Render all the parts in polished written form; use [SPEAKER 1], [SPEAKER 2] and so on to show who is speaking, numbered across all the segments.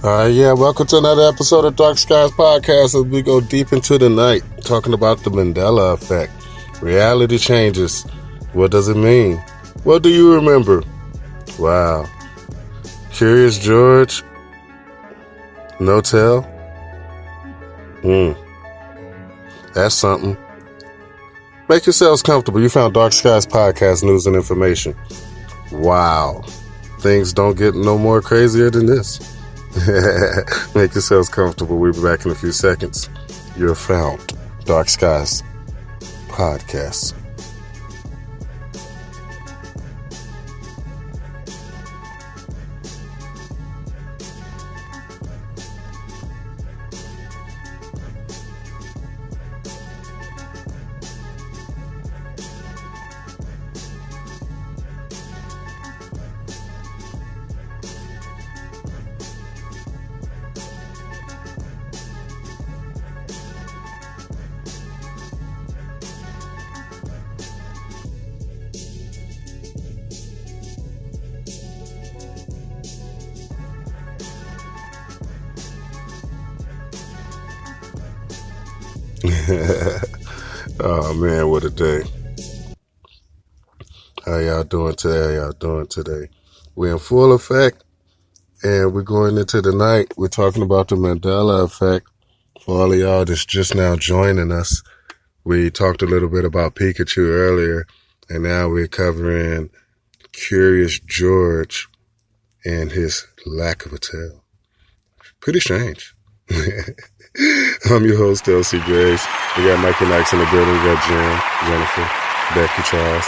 [SPEAKER 1] Yeah, welcome to another episode of Dark Skies Podcast as we go deep into the night, talking about the Mandela Effect. Reality changes. What does it mean? What do you remember? Wow. Curious George? No tell? That's something. Make yourselves comfortable. You found Dark Skies Podcast news and information. Wow. Things don't get no more crazier than this. Make yourselves comfortable. We'll be back in a few seconds. You're found Dark Skies Podcast. Oh man, what a day. How y'all doing today? We're in full effect and we're going into the night. We're talking about the Mandela Effect. For all of y'all that's just now joining us, we talked a little bit about Pikachu earlier, and now we're covering Curious George and his lack of a tail. Pretty strange. I'm your host, LC Grace. We got Mikey Nikes in the building. We got Jim, Jennifer, Becky, Charles,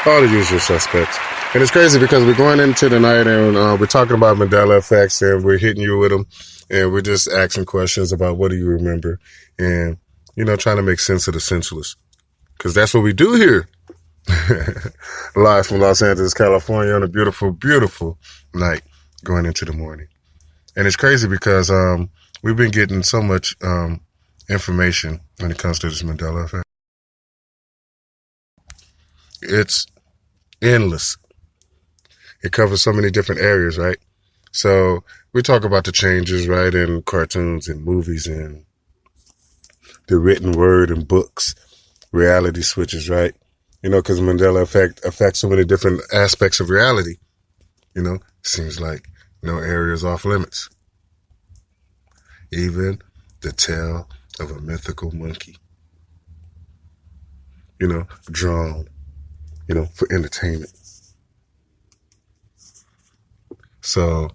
[SPEAKER 1] all the usual suspects. And it's crazy because we're going into the night and we're talking about Mandela effects and we're hitting you with them. And we're just asking questions about what do you remember and, trying to make sense of the senseless. Because that's what we do here. Live from Los Angeles, California on a beautiful, beautiful night going into the morning. And it's crazy because we've been getting so much information when it comes to this Mandela effect. It's endless. It covers so many different areas, right? So we talk about the changes, right, in cartoons and movies and the written word and books, reality switches, right? Because Mandela effect affects so many different aspects of reality. Seems like no area is off limits. Even the tail of a mythical monkey, drawn, for entertainment. So,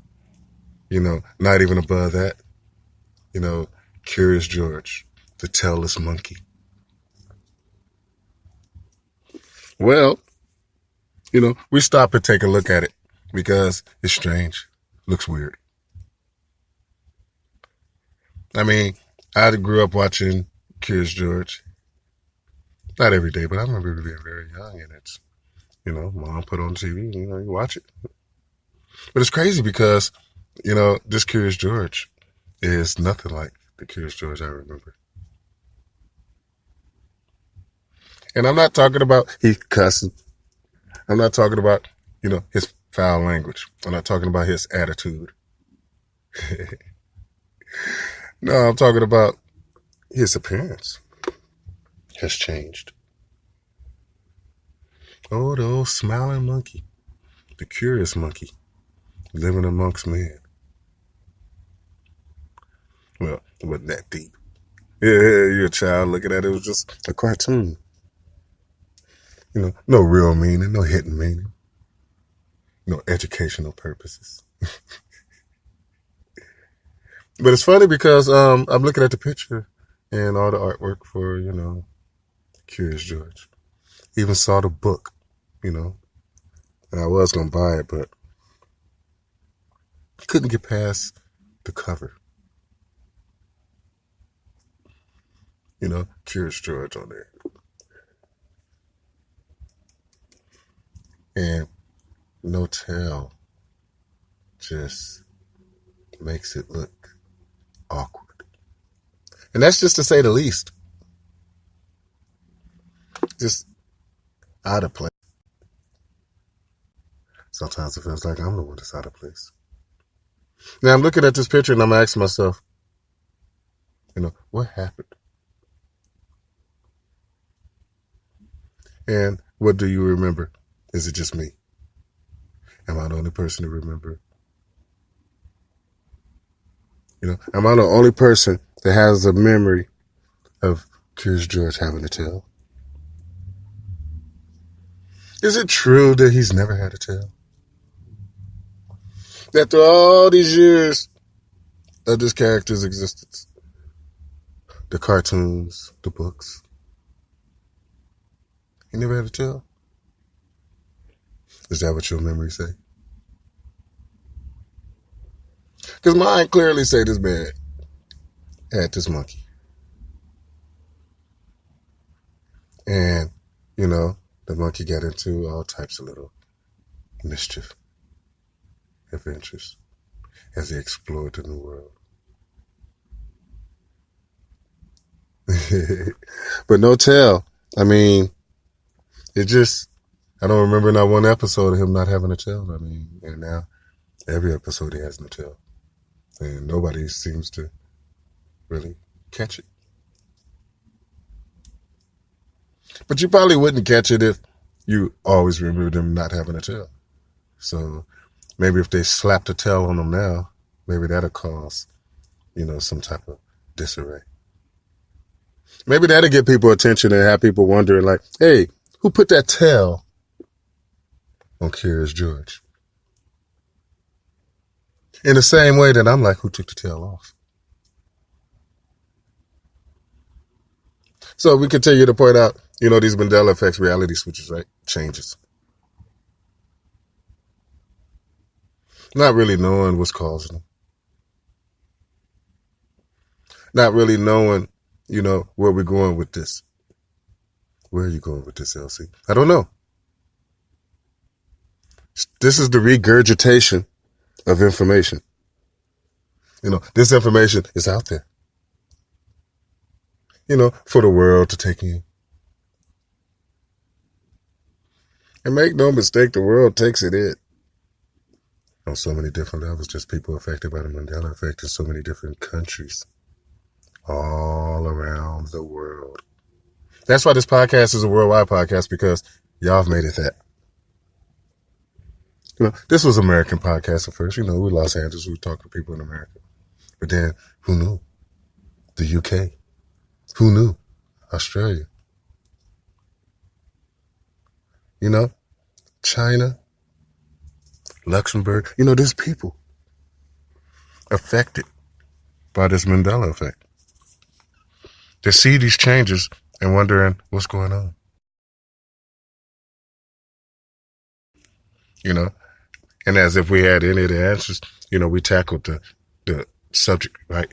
[SPEAKER 1] not even above that, Curious George, the tailless monkey. Well, we stop and take a look at it because it's strange, looks weird. I mean, I grew up watching Curious George. Not every day, but I remember being very young and it's, mom put on TV, you watch it. But it's crazy because, this Curious George is nothing like the Curious George I remember. And I'm not talking about he cussing. I'm not talking about, his foul language. I'm not talking about his attitude. No, I'm talking about his appearance has changed. Oh, the old smiling monkey, the curious monkey, living amongst men. Well, it wasn't that deep. Yeah, you're a child looking at it. It was just a cartoon. No real meaning, no hidden meaning, no educational purposes. But it's funny because I'm looking at the picture and all the artwork for, Curious George. Even saw the book, and I was going to buy it, but couldn't get past the cover. Curious George on there. And no tail just makes it look awkward. And that's just to say the least. Just out of place. Sometimes it feels like I'm the one that's out of place. Now I'm looking at this picture and I'm asking myself, what happened? And what do you remember? Is it just me? Am I the only person to remember? Am I the only person that has a memory of Curious George having a tail? Is it true that he's never had a tail? That through all these years of this character's existence, the cartoons, the books, he never had a tail? Is that what your memories say? Because mine clearly say this man had this monkey. And, the monkey got into all types of little mischief, adventures, as he explored the new world. But no tail. I mean, I don't remember not one episode of him not having a tail. I mean, and now every episode he has no tail. And nobody seems to really catch it. But you probably wouldn't catch it if you always remembered him not having a tail. So maybe if they slapped a tail on him now, maybe that'll cause, some type of disarray. Maybe that'll get people attention and have people wondering, like, hey, who put that tail on Curious George? In the same way that I'm like, who took the tail off? So we continue to point out, these Mandela Effects reality switches, right? Changes. Not really knowing what's causing them. Not really knowing, where we're going with this. Where are you going with this, LC? I don't know. This is the regurgitation of information. This information is out there. For the world to take in. And make no mistake, the world takes it in. On so many different levels, just people affected by the Mandela Effect in so many different countries. All around the world. That's why this podcast is a worldwide podcast, because y'all have made it that. This was American podcast at first. We Los Angeles, we talk to people in America. But then, who knew? The UK. Who knew? Australia. China. Luxembourg. There's people affected by this Mandela Effect. They see these changes and wondering what's going on. And as if we had any of the answers, we tackled the subject, right?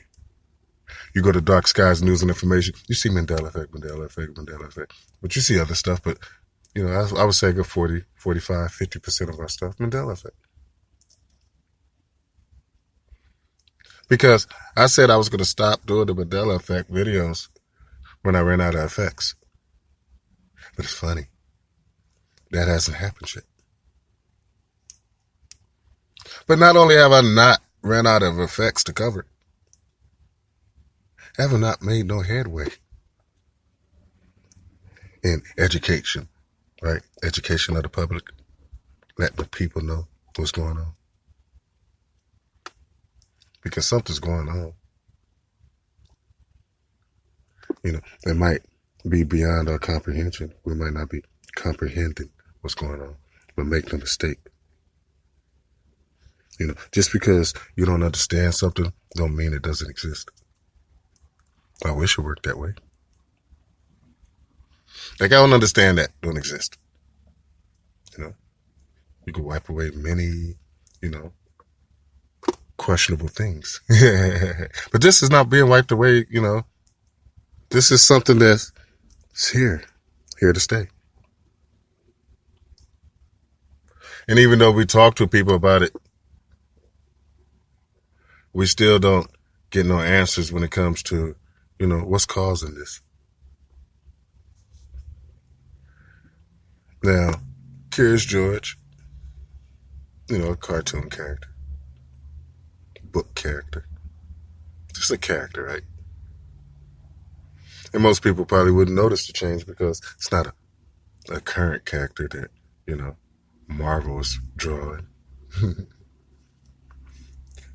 [SPEAKER 1] You go to Dark Skies News and Information, you see Mandela Effect, Mandela Effect, Mandela Effect. But you see other stuff, but, I would say a good 40, 45, 50% of our stuff, Mandela Effect. Because I said I was going to stop doing the Mandela Effect videos when I ran out of effects. But it's funny. That hasn't happened yet. But not only have I not ran out of effects to cover, I have not made no headway in education, right? Education of the public, letting the people know what's going on. Because something's going on. It might be beyond our comprehension. We might not be comprehending what's going on. But make no mistake. Just because you don't understand something don't mean it doesn't exist. I wish it worked that way. Like, I don't understand that don't exist. You can wipe away many, questionable things. But this is not being wiped away, This is something that's here to stay. And even though we talk to people about it, we still don't get no answers when it comes to, what's causing this. Now, Curious George, a cartoon character. book character. Just a character, right? And most people probably wouldn't notice the change because it's not a current character that, Marvel is drawing.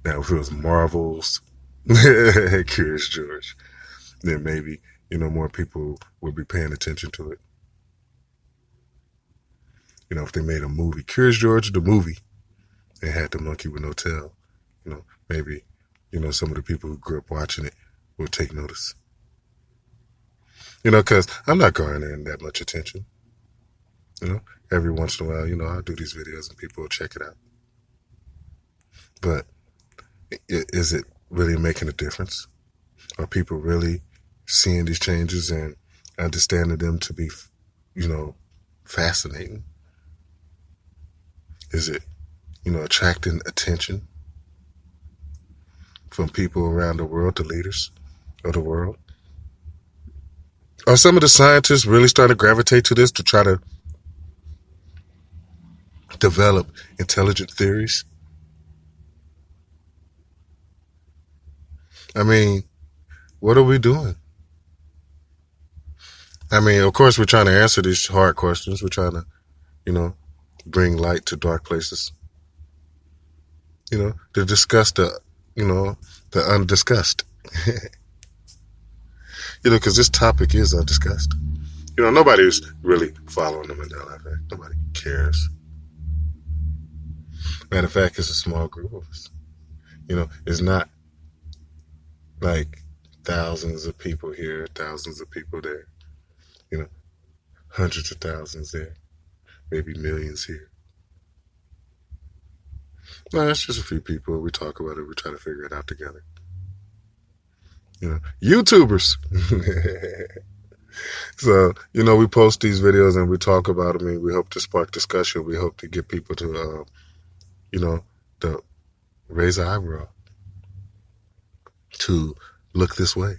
[SPEAKER 1] Now, if it was Marvel's Curious George, then maybe, more people would be paying attention to it. If they made a movie, Curious George, the movie, and had the monkey with no tail, maybe, some of the people who grew up watching it would take notice. Because I'm not garnering that much attention. Every once in a while, I'll do these videos and people will check it out. But is it really making a difference? Are people really seeing these changes and understanding them to be, fascinating? Is it, attracting attention from people around the world, the leaders of the world? Are some of the scientists really starting to gravitate to this to try to develop intelligent theories? I mean, what are we doing? I mean, of course, we're trying to answer these hard questions. We're trying to, bring light to dark places. To discuss the undiscussed. Because this topic is undiscussed. Nobody's really following the Mandela Effect. Nobody cares. Matter of fact, it's a small group of us. It's not like thousands of people here, thousands of people there. Hundreds of thousands there, maybe millions here. No, it's just a few people. We talk about it. We try to figure it out together. YouTubers. So, we post these videos and we talk about them and we hope to spark discussion. We hope to get people to, to raise an eyebrow, to look this way,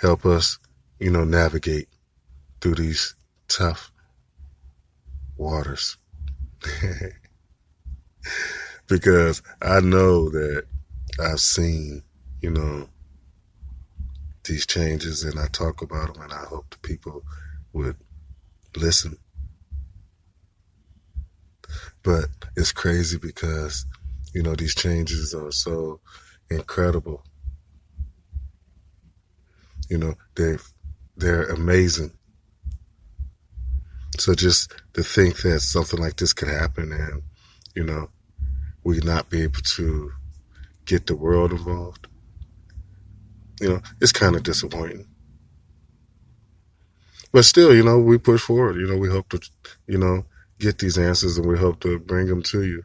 [SPEAKER 1] help us, navigate through these tough waters. Because I know that I've seen, these changes and I talk about them and I hope the people would listen. But it's crazy because, these changes are so incredible. They're amazing. So just to think that something like this could happen and, we not be able to get the world involved, it's kind of disappointing. But still, we push forward. We hope to, get these answers and we hope to bring them to you.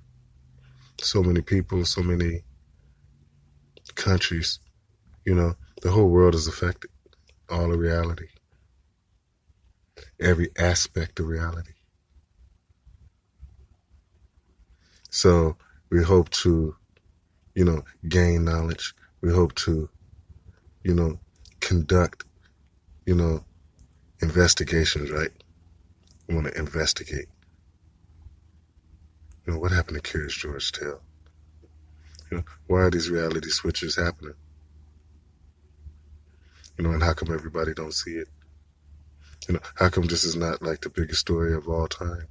[SPEAKER 1] So many people, so many countries, the whole world is affected. All of reality. Every aspect of reality. So we hope to, gain knowledge. We hope to, conduct, investigations, right? We want to investigate. What happened to Curious George's tail? Why are these reality switches happening? And how come everybody don't see it? How come this is not like the biggest story of all time?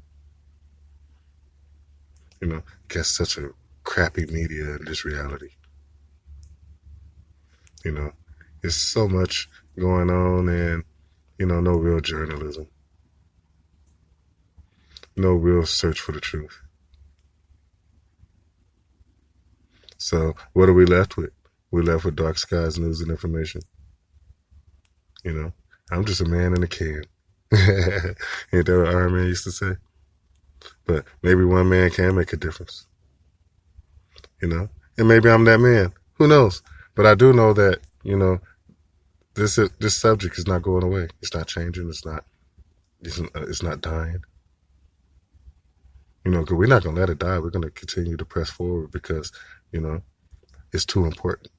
[SPEAKER 1] Gets such a crappy media in this reality. There's so much going on and, no real journalism. No real search for the truth. So what are we left with? We're left with dark skies, news, and information. I'm just a man in a can. Ain't that what Iron Man used to say? But maybe one man can make a difference. And maybe I'm that man. Who knows? But I do know that, this subject is not going away. It's not changing. It's not dying. Because we're not going to let it die. We're going to continue to press forward because, it's too important.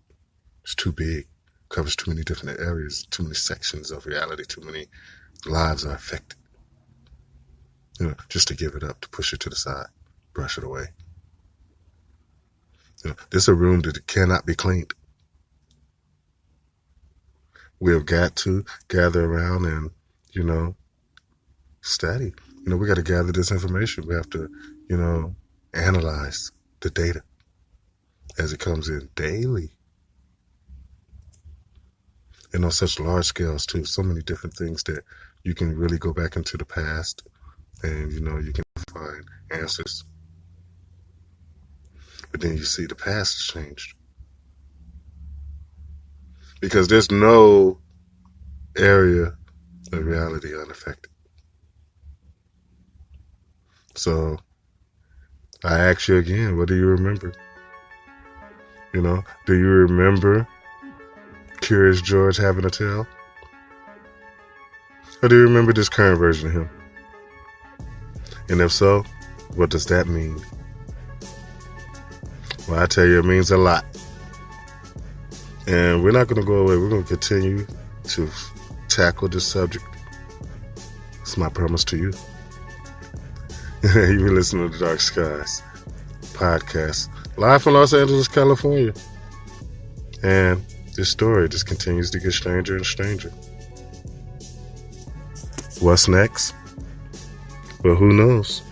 [SPEAKER 1] It's too big. Covers too many different areas, too many sections of reality, too many lives are affected. Just to give it up, to push it to the side, brush it away. This is a room that cannot be cleaned. We have got to gather around and, study. We got to gather this information. We have to, analyze the data as it comes in daily. And on such large scales, too. So many different things that you can really go back into the past and, you can find answers. But then you see the past has changed. Because there's no area of reality unaffected. So I ask you again, what do you remember? Do you remember Curious George having a tail? Or do you remember this current version of him? And if so, what does that mean? Well, I tell you, it means a lot. And we're not going to go away. We're going to continue to tackle this subject. It's my promise to you. You've been listening to the Dark Skies podcast, live from Los Angeles, California. And this story just continues to get stranger and stranger. What's next? Well, who knows?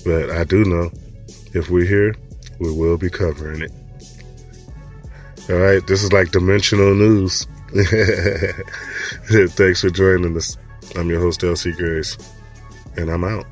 [SPEAKER 1] But I do know, if we're here, we will be covering it. All right, this is like dimensional news. Thanks for joining us. I'm your host, LC Grace, and I'm out.